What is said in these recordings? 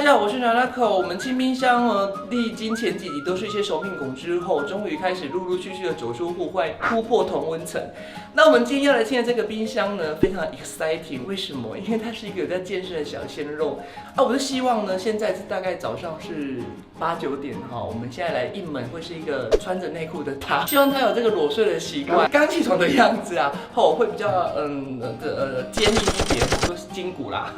家好，我是娜可。我们清冰箱呢，历经前几集都是一些熟面孔之后，终于开始陆陆续续的走出户外，突破同温层。那我们今天要来听的这个冰箱呢，非常 exciting。为什么？因为它是一个有在健身的小鲜肉啊！我就希望呢，现在是大概早上是8、9点哈，我们现在来应门会是一个穿着内裤的他，希望他有这个裸睡的习惯，刚起床的样子啊，后会比较坚硬一点，就是筋骨啦。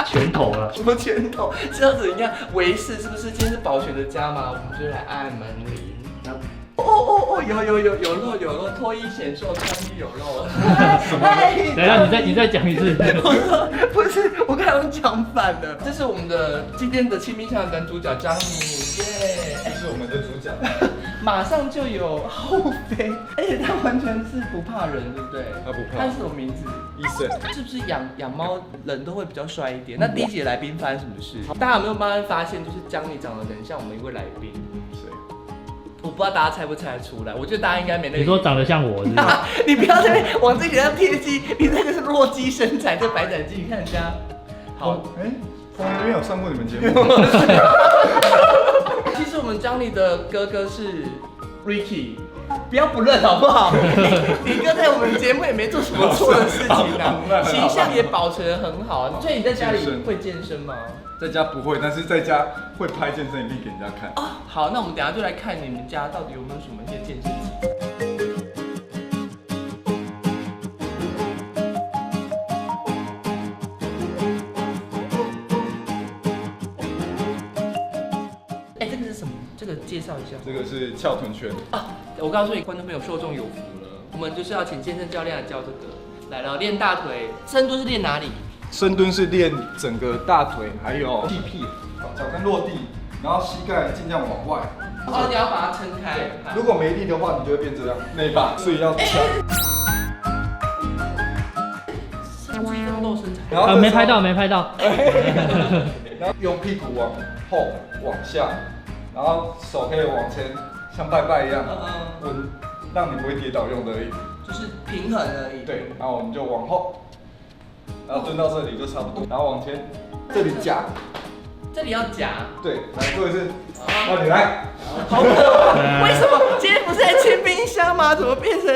拳头了，什么拳头？这样子，你看维士是不是？今天是保全的家嘛，我们就来按门铃。哦，有肉，脱衣显瘦，穿衣有肉。什么？等一下，你再讲一次。我说不是，我刚刚讲反了。这是我们的今天的清冰箱的男主角张尼，耶！这是我们的主角。马上就有后妃，而且他完全是不怕人，对不对？他不怕。他是什么名字？医生。是不是养猫人都会比较帅一点？那第一集来宾发生什么事？大家有没有慢慢发现，就是江尼长得很像我们一位来宾？谁？我不知道大家猜不猜得出来。我觉得大家应该没那个。你说长得像我是吧？你不要在那边往自己身上贴金，你那个是弱鸡身材，这白斩鸡，你看人家。好，我那边有上过你们节目。其实我们江尼的哥哥是 Ricky。不要不认好不好？你哥在我们节目也没做什么错的事情啊，形象也保持得很好。所以你在家里会健身吗？在家不会，但是在家会拍健身影片给人家看。哦，好，那我们等一下就来看你们家到底有没有什么一些健身机。这个是什么？这个介绍一下。这个是翘臀圈啊！我告诉你，观众朋友受众有福了。我们就是要请健身教练来教这个。来了，练大腿，深蹲是练哪里？深蹲是练整个大腿，还有屁屁，脚跟落地，然后膝盖尽量往外。哦，你要把它撑开。如果没力的话，你就会变这样，内八，所以要翘。露身材。然后没拍到。然后用屁股往后往下，然后手可以往前，像拜拜一样，稳，让你不会跌倒用的而已。就是平衡而已。对，然后我们就往后，然后蹲到这里就差不多，然后往前，这里夹，这里要夹。对，来做一次，那你来。好可爱，为什么今天不是在清冰箱吗？怎么变成？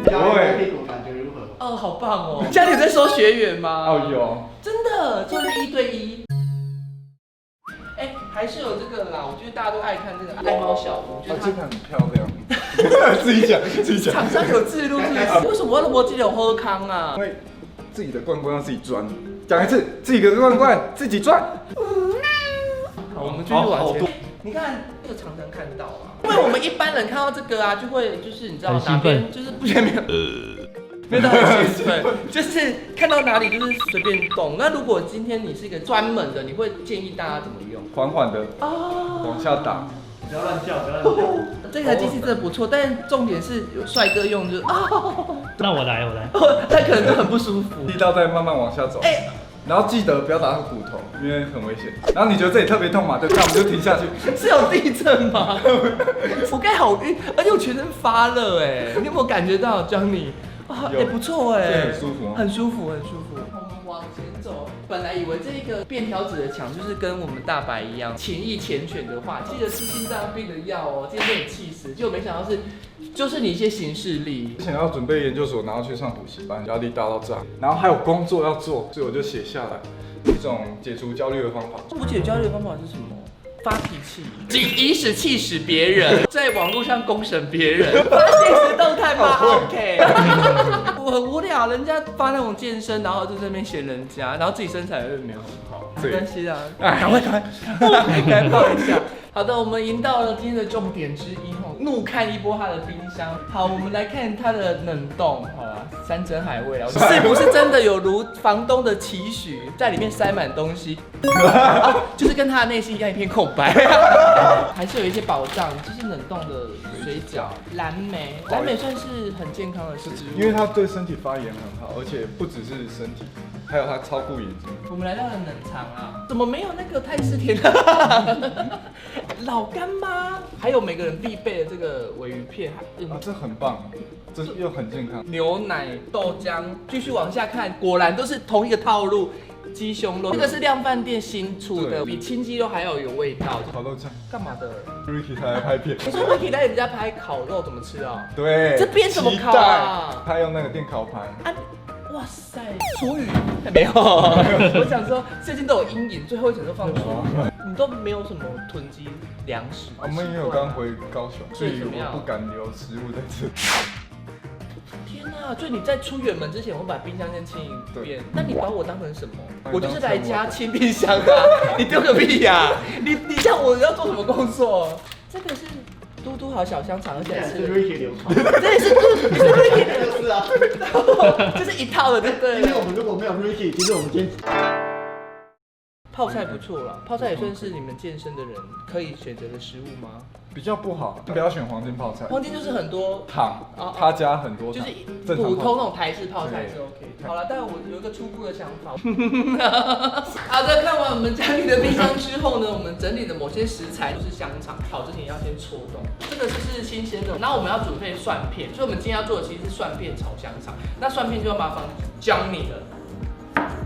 对。屁股感觉如何？哦，好棒哦！家里有在收学员吗？哦，有。真的，就是1对1。还是有这个啦，我觉得大家都爱看这个爱猫小屋，觉得这个很漂亮。自己讲。厂商有自录是不是？为什么我的摩机有喝康啊？因为自己的罐罐要自己钻。讲一次，自己的罐罐自己钻。好，我们继续往前。你看这个常常看到啊，因为我们一般人看到这个啊，就会就是你知道哪边就是不觉得没有到很兴奋，就是看到哪里就是随便动。那如果今天你是一个专门的，你会建议大家怎么用？缓缓的往下打，不要乱叫。这台机器真的不错，但重点是有帅哥用就是那我来，他可能就很不舒服。力道再慢慢往下走。然后记得不要打到骨头，因为很危险。然后你觉得这里特别痛嘛？对，那我们就停下去。是有地震吗？我刚好晕，而且我全身发热哎，你有没有感觉到，Johnny？不错哎，很舒服，很舒服。我们往前走，本来以为这个便条纸的墙就是跟我们大白一样，情意缱绻的话，记得吃心脏病的药哦。今天被你气死，结果没想到就是你一些行事历。之前要准备研究所，然后去上补习班，压力大到炸，然后还有工作要做，所以我就写下来一种解除焦虑的方法。我解焦虑的方法是什么？发脾气，以使气使别人，在网络上公审别人，发现实动态吗 ？OK。我很无聊，人家发那种健身，然后就在那边嫌人家，然后自己身材又没有很好，没关系啦，赶快抱一下。好的，我们迎到了今天的重点之一怒看一波他的冰箱。好，我们来看他的冷冻，好了，山珍海味啊，是不是真的有如房东的期许，在里面塞满东西？就是跟他的内心一样一片空白。还是有一些宝藏，就是冷冻的水饺、蓝莓，蓝莓算是很健康的食物，因为它对身体发炎很好，而且不只是身体，还有它超酷眼睛。我们来到了冷藏啊，怎么没有那个泰式甜老干妈？还有每个人必备的这个鲔鱼片，这很棒，这又很健康。牛奶、豆浆，继续往下看，果然都是同一个套路。鸡胸肉，这个是量饭店新出的，比清鸡肉还要有味道。烤肉酱干嘛的 ？Ricky 他来拍片。你说 Ricky 来人家拍烤肉怎么吃啊？对，这边怎么烤啊？他用那个电烤盘。啊，哇塞，厨余没有。我想说最近都有阴影，最后一层都放厨余。你都没有什么囤积粮食？我们也有刚回高雄，所以怎么样我不敢留食物在这里。天哪！所以你在出远门之前，我把冰箱先清一遍。那你把我当成什么？我就是来家清冰箱的、啊。你丢个屁呀、你像我要做什么工作？这个是嘟嘟好小香肠，而且是 Ricky 流传。这也是嘟，你是 Ricky 的，是啊。这是一套的，对不对？今天我们如果没有 Ricky，其实我们今天泡菜不错啦，泡菜也算是你们健身的人可以选择的食物吗？比较不好，不要选黄金泡菜。黄金就是很多糖，它加很多糖，就是普通那种台式泡菜是 OK。好了，但我有一个初步的想法。好的，看完我们家里的冰箱之后呢，我们整理的某些食材就是香肠，烤之前要先戳洞，这个就是新鲜的。然后我们要准备蒜片，所以我们今天要做的其实是蒜片炒香肠。那蒜片就要麻烦Johnny了，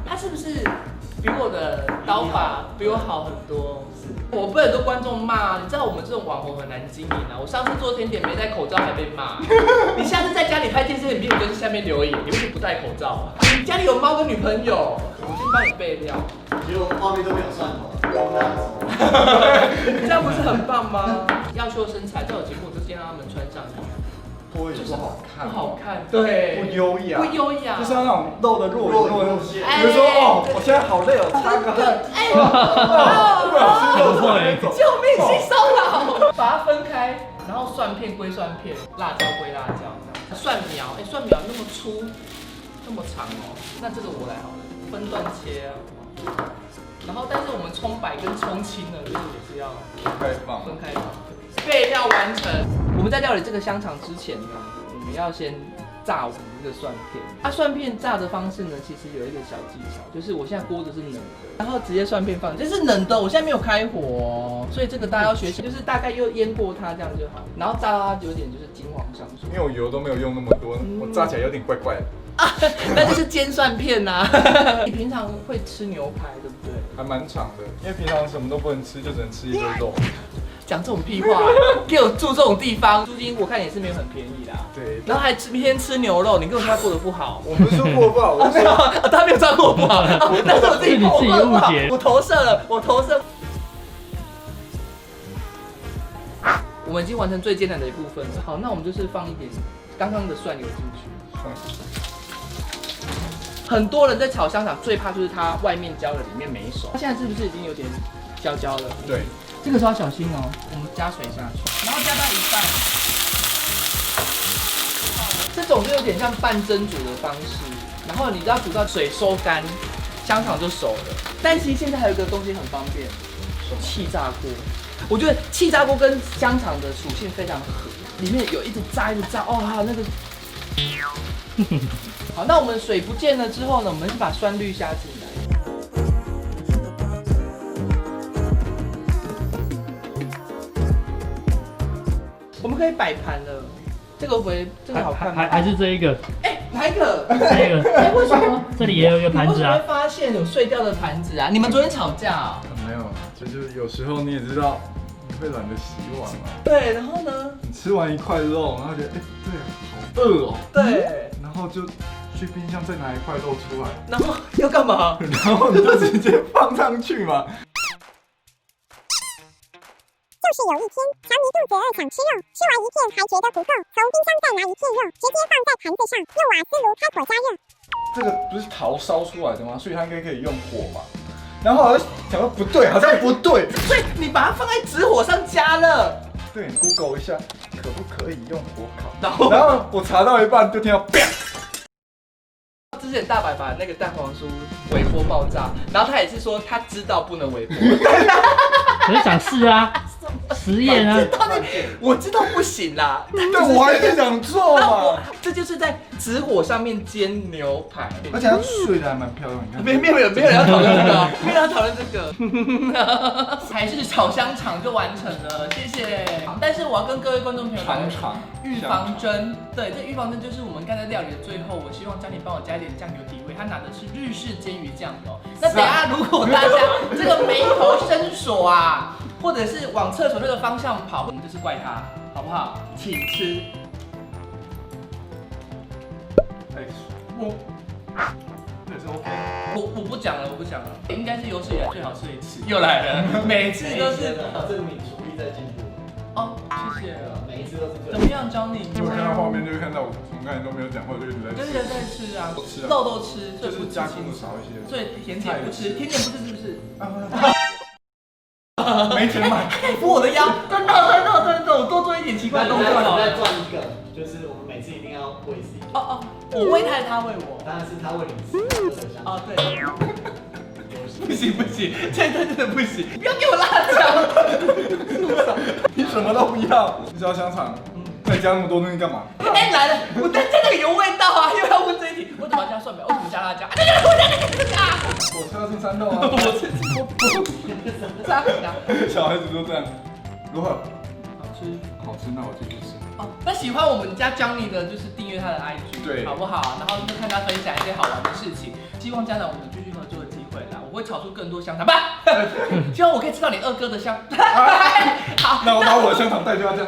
他是不是比我的刀法比我好很多？我被很多观众骂，你知道我们这种网红很难经营啊。我上次做甜点没戴口罩还被骂。你下次在家里拍电视影片，我就在下面留言，你为什么不戴口罩？你家里有猫跟女朋友，我先帮你备料。结果画面都没有蒜头，这样不是很棒吗？要秀身材，在我节目我就先让他们穿上去。就是不好看，不好看，对，不优雅，不优雅，就是那种露的若隐若现。比如说哦，我现在好累哦，擦个汗，不小心露出来，救命，性骚扰！把它分开，然后蒜片归蒜片，辣椒归辣椒，蒜苗，蒜苗那么粗，那么长哦，那这个我来好了，分段切啊。然后，但是我们葱白跟葱青呢，就是也是要分开放。备料完成。我们在料理这个香肠之前呢，我们要先炸我们这个蒜片。蒜片炸的方式呢，其实有一个小技巧，就是我现在锅子是冷的，然后直接蒜片放，这是冷的，我现在没有开火哦，所以这个大家要学习，就是大概又腌过它这样就好，然后炸到它有点就是金黄上色。因为我油都没有用那么多，我炸起来有点怪怪的。那就是煎蒜片呐。你平常会吃牛排对不对？还蛮长的，因为平常什么都不能吃，就只能吃一堆肉。讲这种屁话，给我住这种地方，租金我看也是没有很便宜啦。对，然后还天天吃牛肉，你跟我说他过得不好。我不是说过不好，我没有，他没有照顾我不好，但是我自己误解，我投射了，我投射。我们已经完成最艰难的一部分了。好，那我们就是放一点刚刚的蒜油进去。很多人在炒香肠最怕就是它外面焦了，里面没熟。它现在是不是已经有点焦焦了？对。这个时候要小心哦，我们加水下去，然后加到一半，这种就有点像半蒸煮的方式，然后你只要煮到水收干，香肠就熟了。但其实现在还有一个东西很方便，气炸锅。我觉得气炸锅跟香肠的属性非常合，里面有一直炸一直炸，哦，还有那个。好，那我们水不见了之后呢，我们是把酸绿下进来。我们可以摆盘了，这个会不会这个好看吗？还是这一个？哪一个？这个。为什么？这里也有一个盘子啊。你为什么会发现有碎掉的盘子啊？你们昨天吵架啊？没有，就是有时候你也知道，你会懒得洗碗嘛。对，然后呢？你吃完一块肉，然后觉得对，好饿哦。对。然后就去冰箱再拿一块肉出来。然后要干嘛？然后你就直接放上去嘛。就是有一天，小米肚子饿想吃肉，吃完一片还觉得不够，从冰箱再拿一片肉，直接放在盘子上，用瓦斯炉开火加热。这个不是陶烧出来的吗？所以它应该可以用火嘛。然后我就想说不对，好像不对，所以你把它放在直火上加热。对 ，Google 一下可不可以用火烤？然后我查到一半就听到啪。之前大白把那个蛋黄酥微波爆炸，然后他也是说他知道不能微波。我是想试啊。实验啊，到底我知道不行啦，但我还是想做嘛。这就是在纸火上面煎牛排，而且它睡得还蛮漂亮，你看。没有人要讨论这个，没有人要讨论这个，还是炒香肠就完成了，谢谢。但是我要跟各位观众朋友讲，预防针，对，这预防针就是我们刚才料理的最后，我希望江你帮我加一点酱油底味，他拿的是日式煎鱼酱哦。那等一下如果大家这个眉头深锁啊，或者是往厕所那个方向跑，我们就是怪他，好不好？请吃。我也是 OK。我不讲了，应该是有史以来最好吃的一次，又来了，每次都是。这个你厨艺在进步，哦，谢谢。每一次都是怎么样，教你？就看到画面，就会看到我从刚才都没有讲话，就一直在吃。就是在吃啊，都吃啊，肉都吃，就是加工的少一些。所以甜点不吃，甜点不吃是不是？没钱买，扶我的腰，真的，我多做一点奇怪的动作好了。再赚一个，就是我们每次一定要喂 C。哦，我喂他，他喂我。当然是他喂你吃。哦，对。不行，这一段真的不行，不要给我辣椒。你什么都不要，你只要香肠，再加那么多东西干嘛？哎，来了，我在这个有味道啊，又要问这一题，我怎么加蒜苗？为什么加辣椒？我吃要吃三豆啊！我吃沙茶，小孩子都这样，如何？好吃，那我继续吃。哦，那喜欢我们家 Johnny 的，就是订阅他的 IG， 对，好不好？然后就看他分享一些好玩的事情。希望将来我们继续合作的机会啦，我会炒出更多香肠，不，希望我可以吃到你二哥的香。好，那我把我的香肠带去他家。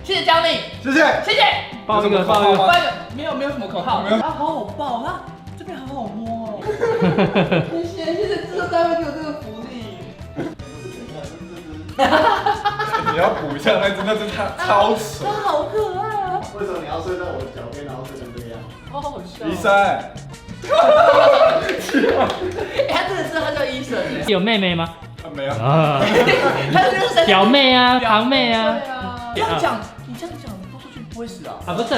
谢谢 Johnny，谢谢。报一个，没有什么口号，没有啊，好好抱啊，这边好好摸哦。谢谢制作单位给我这个福利。你要补一下那真超扯。他好可爱啊！为什么你要睡在我的脚边，然后睡成这个样？好好笑。医生。他真的是他叫医生哎。有妹妹吗？没有。他就是表妹啊，堂妹啊。对啊。这样讲，你这样讲播出去不会死啊？啊，不是，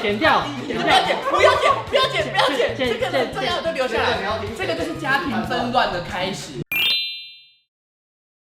剪掉，不要剪，这个这样就留下来。这个就是家庭纷乱的开始。